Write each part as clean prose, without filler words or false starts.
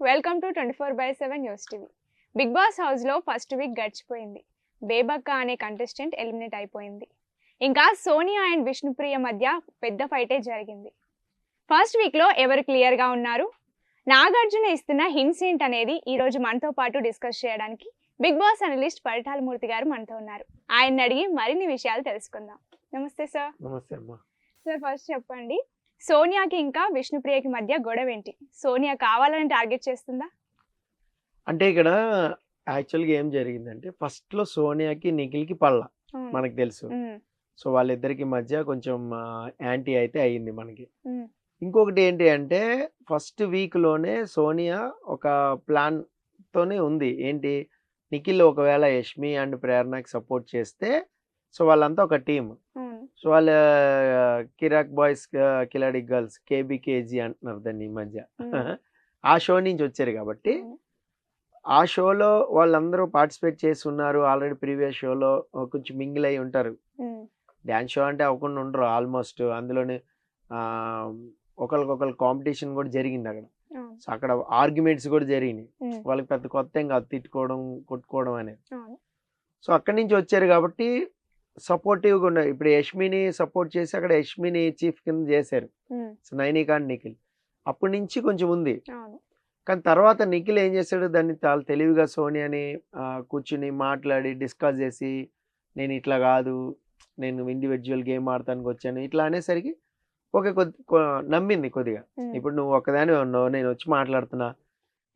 Welcome to 24/7 news TV. Bigg Boss హౌస్లో first week గడిచిపోయింది. బేబక్క అనే కంటెస్టెంట్ ఎలిమినేట్ అయిపోయింది. ఇంకా సోనియా అండ్ విష్ణుప్రియ మధ్య పెద్ద ఫైటే జరిగింది. ఫస్ట్ వీక్లో ఎవరు క్లియర్గా ఉన్నారు, నాగార్జున ఇస్తున్న హింట్స్ ఏంటనేది ఈరోజు మనతో పాటు డిస్కస్ చేయడానికి బిగ్ బాస్ అనలిస్ట్ పరిటాల మూర్తి గారు మనతో ఉన్నారు. ఆయన్ని అడిగి మరిన్ని విషయాలు తెలుసుకుందాం. నమస్తే సార్. నమస్తే అమ్మా. సార్ ఫస్ట్ చెప్పండి, సోనియాకి ఇంకా విష్ణుప్రియకి మధ్య గొడవ ఏంటి? సోనియా కావాలని టార్గెట్ చేస్తుందా? అంటే ఇక్కడ యాక్చువల్గా ఏం జరిగిందంటే ఫస్ట్లో సోనియాకి నిఖిల్కి పళ్ళ మనకు తెలుసు. సో వాళ్ళిద్దరికి మధ్య కొంచెం యాంటీ అయితే అయ్యింది మనకి. ఇంకొకటి ఏంటి అంటే ఫస్ట్ వీక్లోనే సోనియా ఒక ప్లాన్తోనే ఉంది. ఏంటి, నిఖిల్ ఒకవేళ యష్మి అండ్ ప్రేరణకి సపోర్ట్ చేస్తే సో వాళ్ళంతా ఒక టీమ్. సో వాళ్ళ కిరాక్ బాయ్స్ కిలాడి గర్ల్స్ కేబీకేజీ అంటున్నారు దాన్ని ఈ మధ్య. ఆ షో నుంచి వచ్చారు కాబట్టి ఆ షోలో వాళ్ళందరూ పార్టిసిపేట్ చేసి ఉన్నారు. ఆల్రెడీ ప్రీవియస్ షోలో కొంచెం మింగిల్ అయి ఉంటారు. డ్యాన్స్ షో అంటే అవ్వకుండా ఉండరు ఆల్మోస్ట్. అందులోనే ఒకరికొకరు కాంపిటీషన్ కూడా జరిగింది అక్కడ. సో అక్కడ ఆర్గ్యుమెంట్స్ కూడా జరిగినాయి. వాళ్ళకి పెద్ద కొత్త ఏం కాదు తిట్టుకోవడం కొట్టుకోవడం అనేది. సో అక్కడి నుంచి వచ్చారు కాబట్టి సపోర్టివ్గా ఉన్నారు. ఇప్పుడు యష్మిని సపోర్ట్ చేసి అక్కడ యష్మిని చీఫ్ కింద చేశారు. సో నైనికా అండ్ నిఖిల్ అప్పటి నుంచి కొంచెం ఉంది. కానీ తర్వాత నిఖిల్ ఏం చేశాడు, దాన్ని చాలా తెలివిగా సోనియాని కూర్చుని మాట్లాడి డిస్కస్ చేసి నేను ఇట్లా కాదు, నేను ఇండివిజువల్ గేమ్ ఆడటానికి వచ్చాను ఇట్లా అనేసరికి ఓకే నమ్మింది కొద్దిగా. ఇప్పుడు నువ్వు ఒక్కదాని ఉన్నావు, నేను వచ్చి మాట్లాడుతున్నా,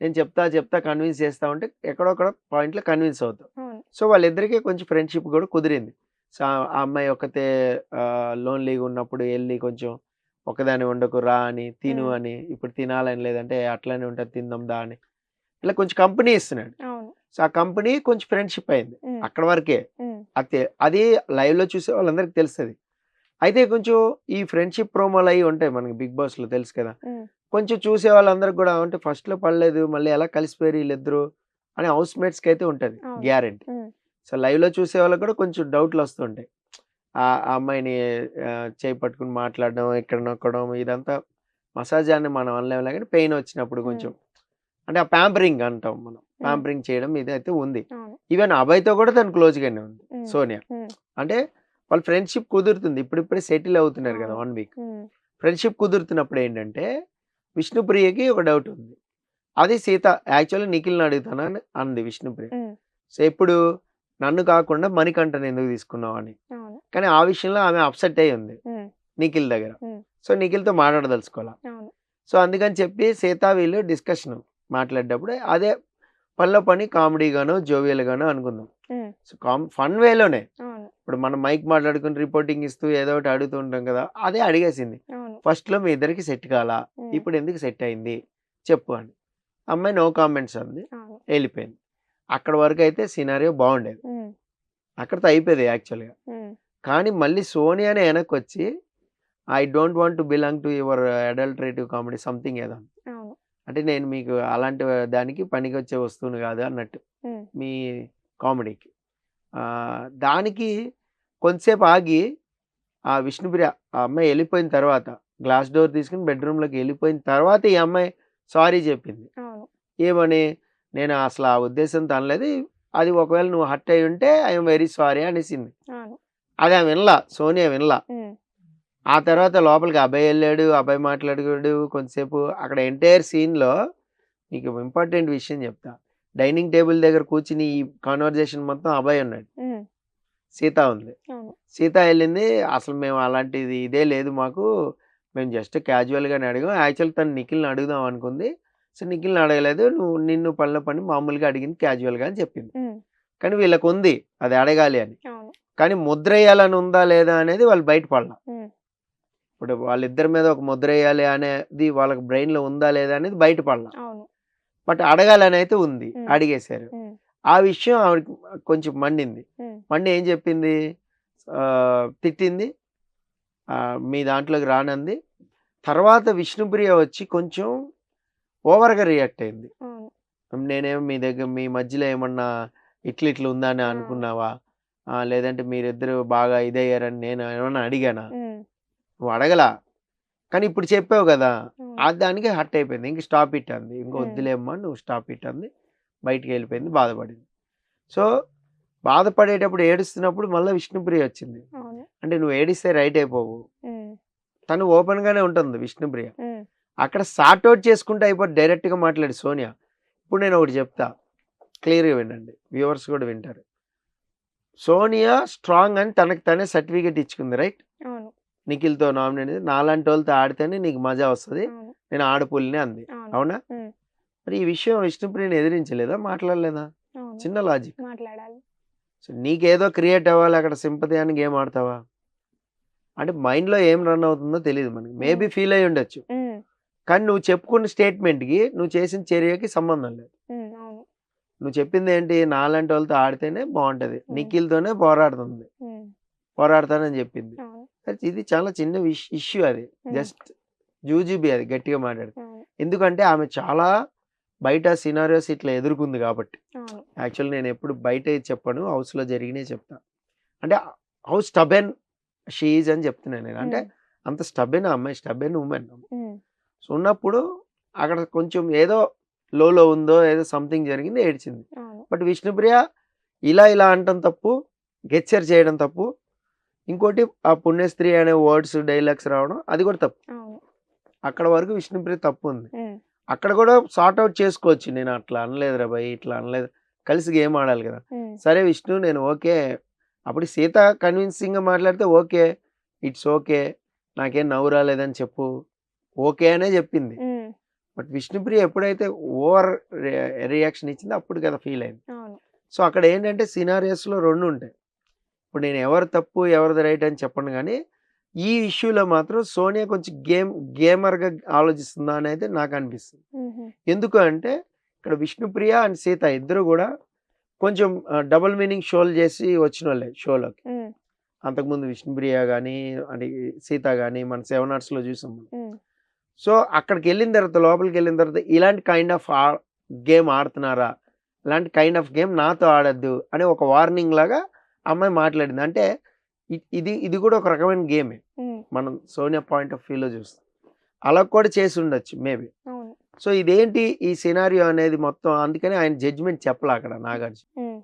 నేను చెప్తా కన్విన్స్ చేస్తా ఉంటే ఎక్కడొక్కడ పాయింట్లో కన్విన్స్ అవుతావు. సో వాళ్ళిద్దరికీ కొంచెం ఫ్రెండ్షిప్ కూడా కుదిరింది. సో ఆ అమ్మాయి ఒక్కతే లోన్లీగా ఉన్నప్పుడు వెళ్ళి కొంచెం ఒకదాని ఉండకు రా అని, తిను అని, ఇప్పుడు తినాలని లేదంటే అట్లానే ఉంటుంది తిందాం దా అని ఇలా కొంచెం కంపెనీ ఇస్తున్నాడు. సో ఆ కంపెనీ కొంచెం ఫ్రెండ్షిప్ అయింది అక్కడ వరకే. అది లైవ్లో చూసే వాళ్ళందరికీ తెలుస్తుంది. అయితే కొంచెం ఈ ఫ్రెండ్షిప్ ప్రోమోలు అవి ఉంటాయి మనకి బిగ్ బాస్లో తెలుసు కదా. కొంచెం చూసే వాళ్ళందరికి కూడా అంటే ఫస్ట్లో పడలేదు మళ్ళీ ఎలా కలిసిపోయారు వీళ్ళిద్దరు అని హౌస్ మేట్స్కి అయితే ఉంటుంది గ్యారెంటీ. సో లైవ్లో చూసే వాళ్ళకి కూడా కొంచెం డౌట్లు వస్తుంటాయి. ఆ అమ్మాయిని చేయి పట్టుకుని మాట్లాడడం, ఇక్కడ నొక్కడం, ఇదంతా మసాజ్ అని మనం అనలేము కానీ పెయిన్ వచ్చినప్పుడు కొంచెం అంటే ఆ ప్యాంపరింగ్ అంటాం మనం, ప్యాంపరింగ్ చేయడం ఇదైతే ఉంది. ఈవెన్ అబ్బాయితో కూడా తను క్లోజ్గానే ఉంది సోనియా. అంటే వాళ్ళ ఫ్రెండ్షిప్ కుదురుతుంది, ఇప్పుడిప్పుడే సెటిల్ అవుతున్నారు కదా 1 వీక్. ఫ్రెండ్షిప్ కుదురుతున్నప్పుడు ఏంటంటే విష్ణుప్రియకి ఒక డౌట్ ఉంది. అది సీత యాక్చువల్లీ నిఖిల్ని అడుగుతానని అంది విష్ణుప్రియ. సో ఎప్పుడు నన్ను కాకుండా మణికంఠని ఎందుకు తీసుకున్నావు అని. కానీ ఆ విషయంలో ఆమె అప్సెట్ అయ్యి ఉంది నిఖిల్ దగ్గర. సో నిఖిల్తో మాట్లాడదలుచుకోవాలా. సో అందుకని చెప్పి సీత వీళ్ళు డిస్కషన్ మాట్లాడేటప్పుడు అదే పనిలో పని కామెడీగానో జోవియల్గానో అనుకుందాం. సో ఫన్ వేలోనే ఇప్పుడు మనం మైక్ మాట్లాడుకుని రిపోర్టింగ్ ఇస్తూ ఏదో ఒకటి అడుగుతూ ఉంటాం కదా, అదే అడిగేసింది. ఫస్ట్లో మీ ఇద్దరికి సెట్ కాలా, ఇప్పుడు ఎందుకు సెట్ అయింది చెప్పు అని. అమ్మాయి నో కామెంట్స్ అంది, వెళ్ళిపోయింది. అక్కడ వరకు అయితే సినారియో బాగుండేది, అక్కడితో అయిపోయేది యాక్చువల్గా. కానీ మళ్ళీ సోనియానే వెనక్కి వచ్చి I don't want to belong to your adulterative comedy something ఏదో. అంటే నేను మీకు అలాంటి దానికి పనికి వచ్చే వస్తువును కాదు అన్నట్టు మీ కామెడీకి. దానికి కొంతసేపు ఆగి ఆ విష్ణుప్రియ ఆ అమ్మాయి వెళ్ళిపోయిన తర్వాత గ్లాస్ డోర్ తీసుకుని బెడ్రూమ్లోకి వెళ్ళిపోయిన తర్వాత ఈ అమ్మాయి సారీ చెప్పింది. ఏమని, నేను అసలు ఆ ఉద్దేశంతో అనలేదు, అది ఒకవేళ నువ్వు హర్ట్ అయి ఉంటే ఐఎమ్ వెరీ సారీ అనేసింది. అది ఆమె వినలా, సోనియా వినలా. ఆ తర్వాత లోపలికి అబ్బాయి వెళ్ళాడు, అబ్బాయి మాట్లాడాడు కొంతసేపు. అక్కడ ఎంటైర్ సీన్లో నీకు ఇంపార్టెంట్ విషయం చెప్తా, డైనింగ్ టేబుల్ దగ్గర కూర్చుని ఈ కాన్వర్జేషన్ మొత్తం అబ్బాయి ఉన్నాడు, సీత ఉంది. సీత వెళ్ళింది, అసలు మేము అలాంటిది ఇదే లేదు మాకు, మేము జస్ట్ క్యాజువల్గానే అడిగాం, యాక్చువల్ తను నిఖిల్ని అడుగుదాం అనుకుంది, సో నిఖిల్ని అడగలేదు, నిన్ను పనిలో పని మామూలుగా అడిగింది క్యాజువల్గా అని చెప్పింది. కానీ వీళ్ళకు ఉంది అది అడగాలి అని. కానీ ముద్ర వేయాలని ఉందా లేదా అనేది వాళ్ళు బయటపడాల. ఇప్పుడు వాళ్ళిద్దరి మీద ఒక ముద్ర వేయాలి అనేది వాళ్ళకి బ్రెయిన్లో ఉందా లేదా అనేది బయటపడాల. బట్ అడగాలని అయితే ఉంది, అడిగేశారు. ఆ విషయం ఆవిడకి కొంచెం మండింది. ఏం చెప్పింది, తిట్టింది, మీ దాంట్లోకి రానంది. తర్వాత విష్ణుప్రియ వచ్చి కొంచెం ఓవర్గా రియాక్ట్ అయింది. నేనేమో మీ దగ్గర మీ మధ్యలో ఏమన్నా ఇట్లా ఉందా అని అనుకున్నావా, లేదంటే మీరిద్దరు బాగా ఇదయ్యారని నేను ఏమన్నా అడిగానా, నువ్వు అడగలా. కానీ ఇప్పుడు చెప్పావు కదా, ఉమ్, ఆ దానికి హర్ట్ అయిపోయింది. ఇంక స్టాప్ ఇట్ అంది. ఇంక ఉమ్, వద్దులేమ్మా నువ్వు స్టాప్ ఇట్ అంది. బయటికి వెళ్ళిపోయింది, బాధపడింది. సో బాధపడేటప్పుడు ఏడుస్తున్నప్పుడు మళ్ళీ విష్ణుప్రియ వచ్చింది. అవును. అంటే నువ్వు ఏడిస్తే రైట్ అయిపోవు, ఉమ్, తను ఓపెన్ గానే ఉంటుంది విష్ణుప్రియ. ఉమ్, అక్కడ సార్ట్ అవుట్ చేసుకుంటే అయిపోయి డైరెక్ట్ గా మాట్లాడి సోనియా. ఇప్పుడు నేను ఒకటి చెప్తా, క్లియర్గా వినండి, వ్యూవర్స్ కూడా వింటారు. సోనియా స్ట్రాంగ్ అని తనకు తనే సర్టిఫికేట్ ఇచ్చుకుంది, రైట్? అవును. నిఖిల్తో నామినేట్, నాలాంటి వాళ్ళతో ఆడితేనే నీకు మజా వస్తుంది, అవును. నేను ఆడపుల్ని అంది. అవును. అవునా? ఉమ్, మరి ఈ విషయం విష్ణుప్రియని ఎదిరించలేదా, మాట్లాడలేదా? అవును. చిన్న లాజిక్. మాట్లాడాలి. సో నీకేదో క్రియేట్ అవ్వాలి అక్కడ, సింపతి అని గేమ్ ఆడతావా? అంటే మైండ్లో ఏం రన్ అవుతుందో తెలియదు మనకి. మేబీ ఫీల్ అయ్యి ఉండొచ్చు, ఉమ్, కానీ నువ్వు చెప్పుకున్న స్టేట్మెంట్కి నువ్వు చేసిన చర్యకి సంబంధం లేదు. ఉమ్, అవును. నువ్వు చెప్పింది ఏంటి, నాలాంటి వాళ్ళతో ఆడితేనే బాగుంటది, ఉమ్, నిఖిల్తోనే పోరాడుతుంది, ఉమ్, పోరాడతానని చెప్పింది. అవును. ఇది చాలా చిన్న ఇష్యూ, అది ఉమ్, జస్ట్ జూజీబీ, అది గట్టిగా మాట్లాడు. అవును. ఎందుకంటే ఆమె చాలా బయట సినారియోస్ ఇట్లా ఎదుర్కొంది కాబట్టి. అవును. యాక్చువల్ నేను ఎప్పుడు బయట ఏది చెప్పను, హౌస్లో జరిగినే చెప్తా. అంటే హౌ స్టబెన్ షీఈజ్ అని చెప్తున్నాను నేను. అంటే ఉమ్, అంత స్టబెన్ అమ్మాయి, స్టబెన్ ఉమెన్. ఉమ్, సో ఉన్నప్పుడు అక్కడ కొంచెం ఏదో లోలో ఉందో, ఏదో సంథింగ్ జరిగింది, ఏడ్చింది. అవును. బట్ విష్ణుప్రియ ఇలా ఇలా అంటం తప్పు, గెచ్చర్ చేయడం తప్పు. ఇంకోటి ఆ పుణ్యస్త్రీ అనే వర్డ్స్ డైలాగ్స్ రావడం, అది కూడా తప్పు. అవును. అక్కడ వరకు విష్ణుప్రియ తప్పు ఉంది. ఉమ్, అక్కడ కూడా సార్ట్ అవుట్ చేసుకోవచ్చు, నేను అట్లా అనలేదురా భయ్, ఇట్లా అనలేదు, కలిసి గేమ్ ఆడాలి కదా. ఉమ్, సరే విష్ణు, నేను ఓకే. అప్పుడు సీత కన్విన్సింగ్గా మాట్లాడితే ఓకే, ఇట్స్ ఓకే, నాకేం నవ్వు రాలేదని చెప్పు, ఓకే అనే చెప్పింది. ఉమ్, బట్ విష్ణుప్రియ ఎప్పుడైతే ఓవర్ రియాక్షన్ ఇచ్చిందో అప్పుడు కదా ఫీల్ అయింది. అవును. సో అక్కడ ఏంటంటే సినారియోస్లో రెండు ఉంటాయి. ఇప్పుడు నేను ఎవరు తప్పు ఎవరిది రైట్ అని చెప్పను, కానీ ఈ ఇష్యూలో మాత్రం సోనియా కొంచెం గేమర్గా ఆలోచిస్తుందా అనేది నాకు అనిపిస్తుంది. ఉహు, ఎందుకు అంటే ఇక్కడ విష్ణుప్రియ అండ్ సీత ఇద్దరు కూడా కొంచెం డబుల్ మీనింగ్ షోలు చేసి వచ్చిన వాళ్ళే షోలోకి. ఉమ్, అంతకుముందు విష్ణుప్రియ కానీ అంటే సీత కానీ మన 7 Hours లో చూసాం మనం. ఉమ్, సో అక్కడికి వెళ్ళిన తర్వాత, లోపలికి వెళ్ళిన తర్వాత ఇలాంటి కైండ్ ఆఫ్ గేమ్ ఆడుతున్నారా, ఇలాంటి కైండ్ ఆఫ్ గేమ్ నాతో ఆడద్దు అని ఒక వార్నింగ్ లాగా అమ్మాయి మాట్లాడింది. అంటే ఇది కూడా ఒక రకమైన గేమే, ఉమ్, మనం సోనియా పాయింట్ ఆఫ్ వ్యూలో చూస్తాం. అలా కూడా చేసి ఉండొచ్చు మేబీ. అవును. సో ఇదేంటి ఈ సినారియో అనేది మొత్తం, అందుకని ఆయన జడ్జిమెంట్ చెప్పలే అక్కడ నాగార్జున. ఉమ్,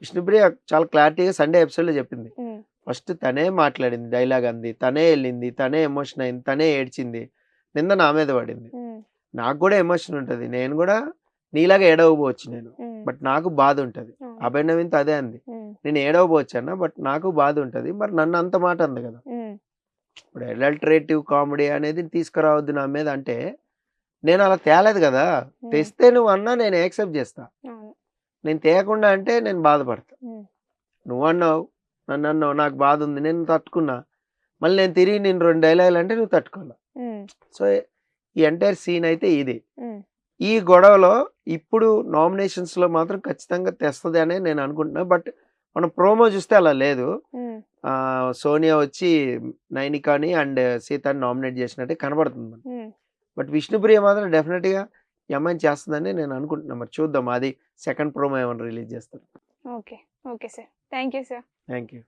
విష్ణుప్రియ చాలా క్లారిటీగా సండే ఎపిసోడ్లో చెప్పింది. ఉమ్, ఫస్ట్ తనే మాట్లాడింది, డైలాగ్ అంది, తనే వెళ్ళింది, తనే ఎమోషన్ అయింది, తనే ఏడ్చింది, నింద నా మీద పడింది. ఉమ్, నాకు కూడా ఎమోషన్ ఉంటుంది, నేను కూడా నీలాగా ఏడవపోవచ్చు నేను, ఉమ్, బట్ నాకు బాధ ఉంటుంది. అవును. అభయ్ నవీన్తో అదే అంది, ఉమ్, నేను ఏడవపోవచ్చు అన్న, బట్ నాకు బాధ ఉంటుంది. మరి నన్ను అంత మాట అంది కదా. ఉమ్, ఇప్పుడు అడల్టరేటివ్ కామెడీ అనేది తీసుకురావద్దు నా మీద అంటే, నేను అలా తేలేదు కదా. ఉమ్, తెస్తే నువ్వు అన్నా నేను యాక్సెప్ట్ చేస్తా, అవును. నేను తేకుండా అంటే నేను బాధపడతా. ఉమ్, నువ్వు అన్నావు, నన్ను అన్నావు, నాకు బాధ ఉంది, నేను తట్టుకున్నా, మళ్ళీ నేను తిరిగి నేను 2 డైలాగులు అంటే నువ్వు తట్టుకోవాలి. ఉమ్, సో ఈ ఎంటైర్ సీన్ అయితే ఇది. ఉమ్, ఈ గొడవలో ఇప్పుడు నామినేషన్స్లో మాత్రం ఖచ్చితంగా తెస్తుంది అనే నేను అనుకుంటున్నా. బట్ మనం ప్రోమో చూస్తే అలా లేదు. ఉమ్, సోనియా వచ్చి నైనికాని అండ్ సీతాని నామినేట్ చేసినట్టే కనబడుతుంది మనకి. ఉమ్. బట్ విష్ణుప్రియ మాత్రం డెఫినెట్గా ఈ అమ్మాయిని చేస్తుందని నేను అనుకుంటున్నాను. మరి చూద్దాం, అది సెకండ్ ప్రోమో ఏమైనా రిలీజ్ చేస్తారు. Okay. Okay sir. Thank you sir. Thank you.